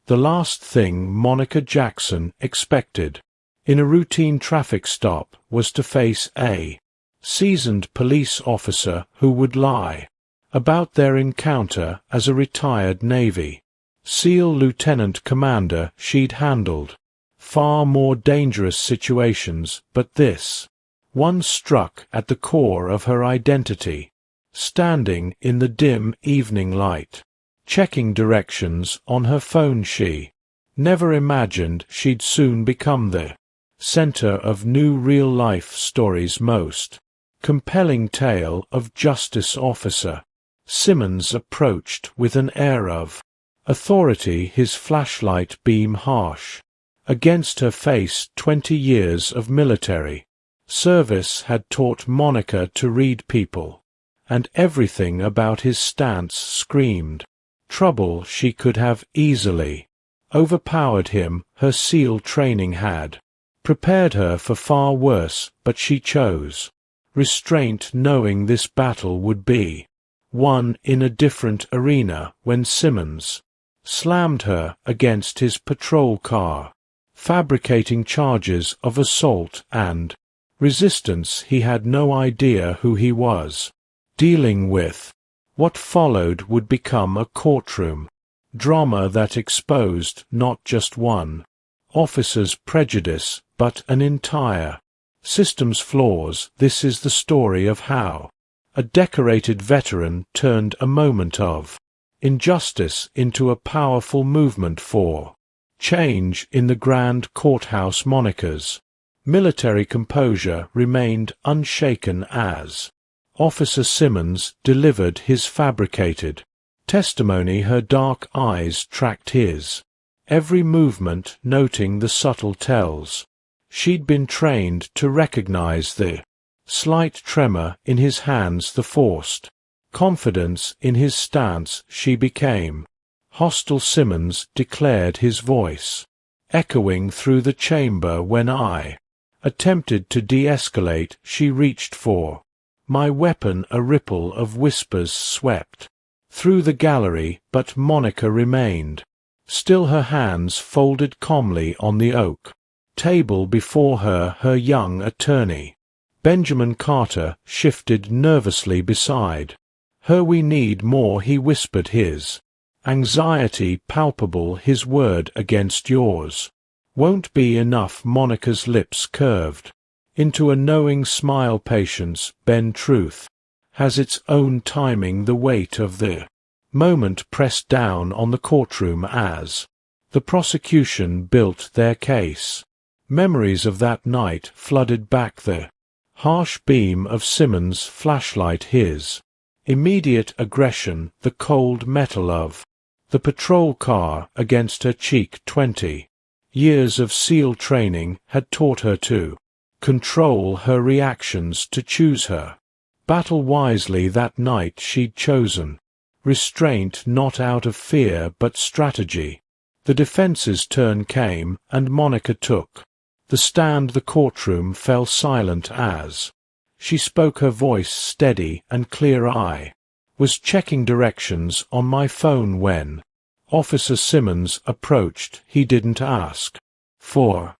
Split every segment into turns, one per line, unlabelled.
the last thing Monica Jackson expected in a routine traffic stop was to face a seasoned police officer who would lie about their encounter as a retired Navy SEAL lieutenant commander. She'd handled far more dangerous situations, but this one struck at the core of her identity. Standing in the dim evening light, checking directions on her phone, she never imagined she'd soon become the center of new real-life stories' most compelling tale of Justice Officer Simmons approached with an air of authority, his flashlight beam harsh against her face. 20 years of military service had taught Monica to read people, and everything about his stance screamed trouble. She could have easily overpowered him. Her SEAL training had prepared her for far worse, but she chose restraint, knowing this battle would be won in a different arena. When Simmons slammed her against his patrol car, fabricating charges of assault and resistance, he had no idea who he was dealing with. What followed would become a courtroom drama that exposed not just one officer's prejudice, but an entire system's flaws. This is the story of how a decorated veteran turned a moment of injustice into a powerful movement for change in the grand courthouse. Monica's military composure remained unshaken as Officer Simmons delivered his fabricated testimony. Her dark eyes tracked his every movement, noting the subtle tells. She'd been trained to recognize the slight tremor in his hands, the forced confidence in his stance. She became hostile. Simmons declared, his voice echoing through the chamber. When I attempted to de-escalate, she reached for my weapon. A ripple of whispers swept through the gallery, but Monica remained still, her hands folded calmly on the oak table before her. Her young attorney, Benjamin Carter, shifted nervously beside her. We need more, he whispered, his anxiety palpable. His word against yours won't be enough. Monica's lips curved into a knowing smile. Patience, Ben. Truth has its own timing. The weight of the moment pressed down on the courtroom as the prosecution built their case. Memories of that night flooded back, the harsh beam of Simmons' flashlight, his immediate aggression, the cold metal of the patrol car against her cheek. 20 years of SEAL training had taught her to control her reactions, to choose her battle wisely. That night she'd chosen restraint, not out of fear but strategy. The defense's turn came, and Monica took the stand. The courtroom fell silent as she spoke, her voice steady and clear. I was checking directions on my phone when Officer Simmons approached. He didn't ask for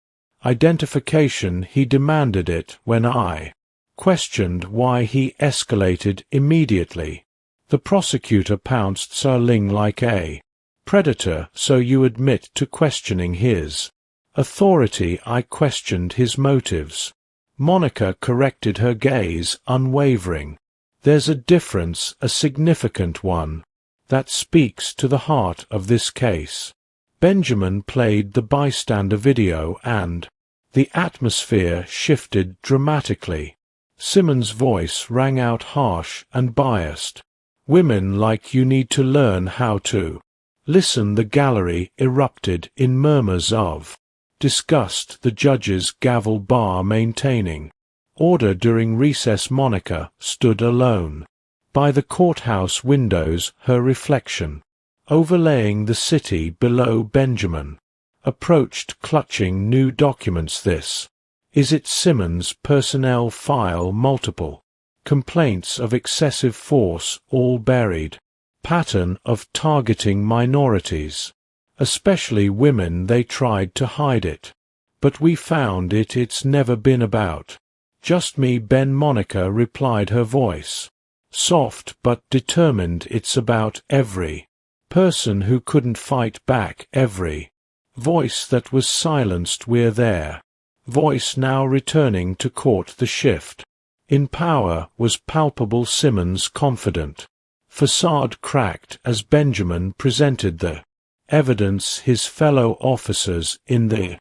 identification, he demanded it. When I questioned why, he escalated immediately. The prosecutor pounced. Sarling, like a predator. So you admit to questioning his authority? I questioned his motives. Monica corrected, her gaze unwavering. There's a difference, a significant one, that speaks to the heart of this case. Benjamin played the bystander video, and the atmosphere shifted dramatically. Simmons' voice rang out harsh and biased. Women like you need to learn how to listen. The gallery erupted in murmurs of disgust. The judge's gavel bar maintaining order during recess. Monica stood alone by the courthouse windows, her reflection overlaying the city below. Benjamin approached, clutching new documents. This is it, Simmons' personnel file, multiple complaints of excessive force, all buried, pattern of targeting minorities, Especially women, they tried to hide it. But we found it's never been about just me, Ben. Monica replied, her voice soft but determined. It's about every person who couldn't fight back, every voice that was silenced. We're their voice now, returning to court. The shift in power was palpable. Simmons' confident facade cracked as Benjamin presented the evidence. His fellow officers in the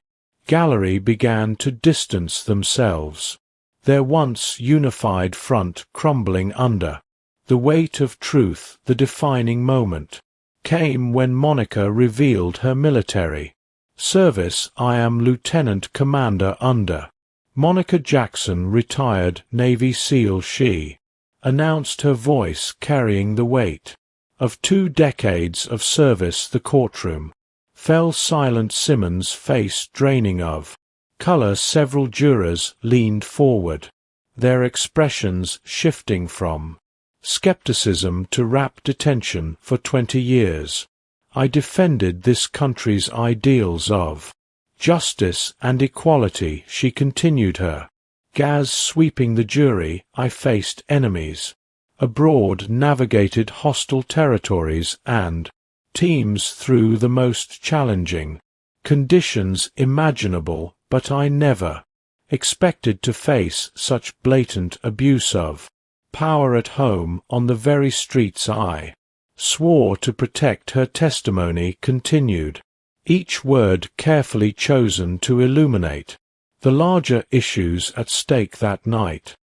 gallery began to distance themselves, their once unified front crumbling under the weight of truth. The defining moment came when Monica revealed her military service. I am Lieutenant Commander under Monica Jackson, retired Navy SEAL. She announced, her voice carrying the weight of 2 decades of service. The courtroom fell silent, Simmons' face draining of color. Several jurors leaned forward, their expressions shifting from skepticism to rapt attention. For 20 years, I defended this country's ideals of justice and equality, she continued, her gaze sweeping the jury. I faced enemies abroad, navigated hostile territories and teams through the most challenging conditions imaginable, but I never expected to face such blatant abuse of power at home, on the very streets I swore to protect. Her testimony continued, each word carefully chosen to illuminate the larger issues at stake that night.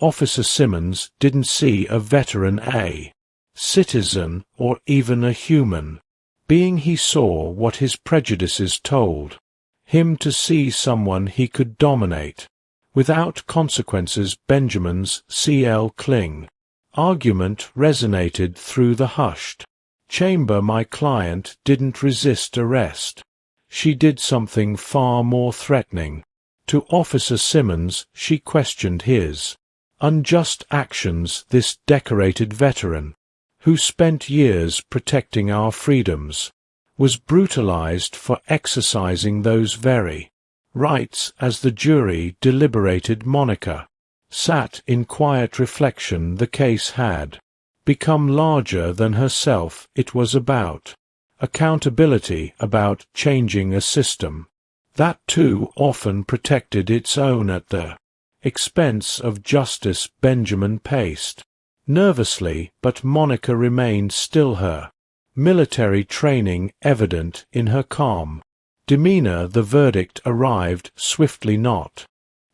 Officer Simmons didn't see a veteran, a citizen, or even a human being. He saw what his prejudices told him to see, someone he could dominate without consequences. Benjamin's C.L. Kling argument resonated through the hushed chamber. My client didn't resist arrest. She did something far more threatening. To Officer Simmons, she questioned his unjust actions. This decorated veteran, who spent years protecting our freedoms, was brutalized for exercising those very rights. As the jury deliberated, Monica sat in quiet reflection. The case had become larger than herself. It was about accountability, about changing a system that too often protected its own at the expense of justice. Benjamin paced nervously, but Monica remained still, her military training evident in her calm demeanor. The verdict arrived swiftly, not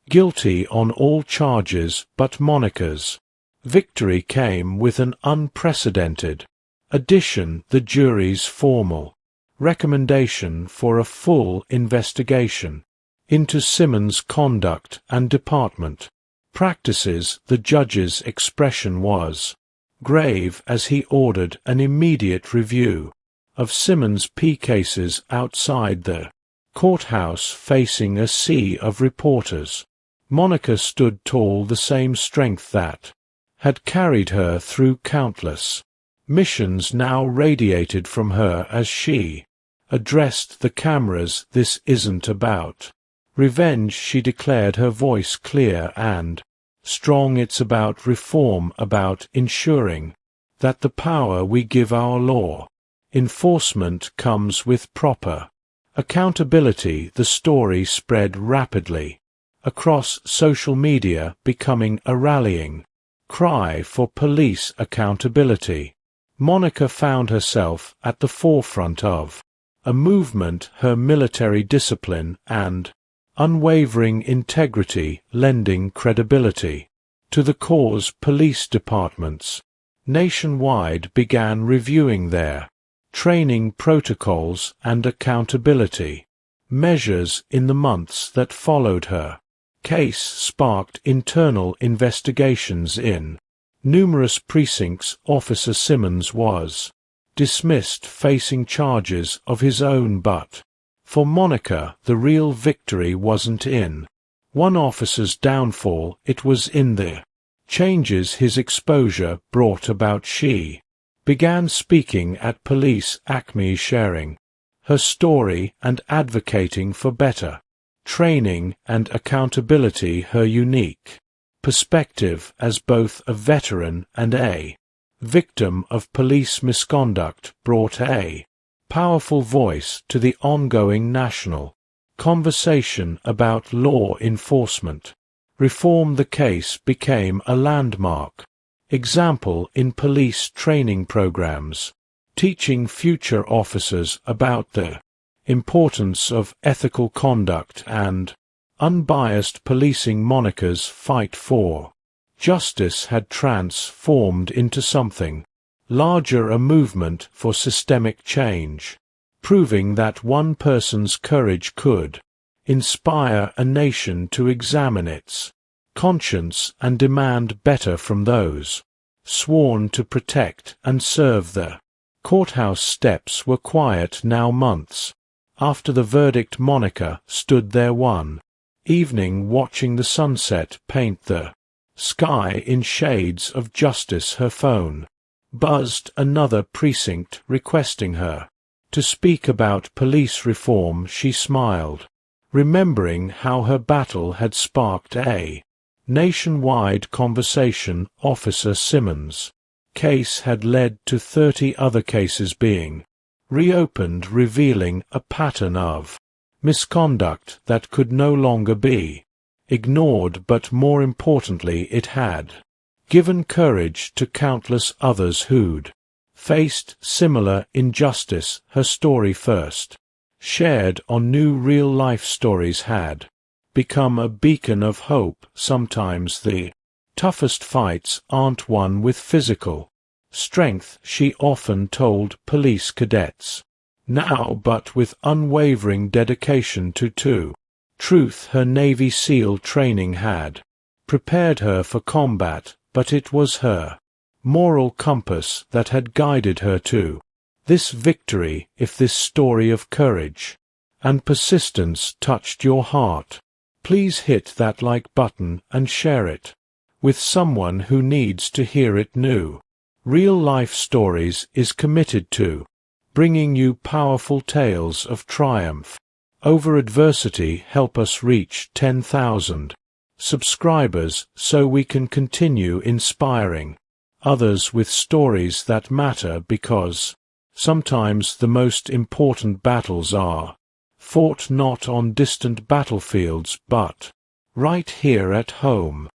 guilty on all charges, but Monica's victory came with an unprecedented addition: the jury's formal recommendation for a full investigation into Simmons' conduct and department practices. The judge's expression was grave as he ordered an immediate review of Simmons' P cases. Outside the courthouse, facing a sea of reporters, Monica stood tall, the same strength that had carried her through countless missions now radiated from her as she addressed the cameras. This isn't about revenge, she declared, her voice clear and strong. It's about reform, about ensuring that the power we give our law enforcement comes with proper accountability. The story spread rapidly across social media, becoming a rallying cry for police accountability. Monica found herself at the forefront of a movement, her military discipline and unwavering integrity lending credibility to the cause. Police departments nationwide began reviewing their training protocols and accountability measures. In the months that followed, her case sparked internal investigations in numerous precincts. Officer Simmons was dismissed, facing charges of his own, but for Monica the real victory wasn't in one officer's downfall, it was in the changes his exposure brought about. She began speaking at police acme, sharing her story and advocating for better training and accountability, her unique perspective as both a veteran and a victim of police misconduct brought a powerful voice to the ongoing national conversation about law enforcement reform. The case became a landmark example in police training programs, teaching future officers about the importance of ethical conduct and unbiased policing. Monica's fight for justice had transformed into something larger, a movement for systemic change, proving that one person's courage could inspire a nation to examine its conscience and demand better from those sworn to protect and serve. The courthouse steps were quiet now. Months after the verdict, Monica stood there one evening watching the sunset paint the sky in shades of justice. Her phone buzzed, another precinct requesting her to speak about police reform. She smiled, remembering how her battle had sparked a nationwide conversation. Officer Simmons' case had led to 30 other cases being reopened, revealing a pattern of misconduct that could no longer be ignored. But more importantly, it had given courage to countless others who'd faced similar injustice. Her story, first shared on New Real Life Stories, had become a beacon of hope. Sometimes the toughest fights aren't won with physical strength, she often told police cadets now, but with unwavering dedication to truth. Her Navy SEAL training had prepared her for combat, but it was her moral compass that had guided her to this victory. If this story of courage and persistence touched your heart, please hit that like button and share it with someone who needs to hear it. New Real Life Stories is committed to bringing you powerful tales of triumph over adversity. Help us reach 10,000 subscribers so we can continue inspiring others with stories that matter, because sometimes the most important battles are fought not on distant battlefields but right here at home.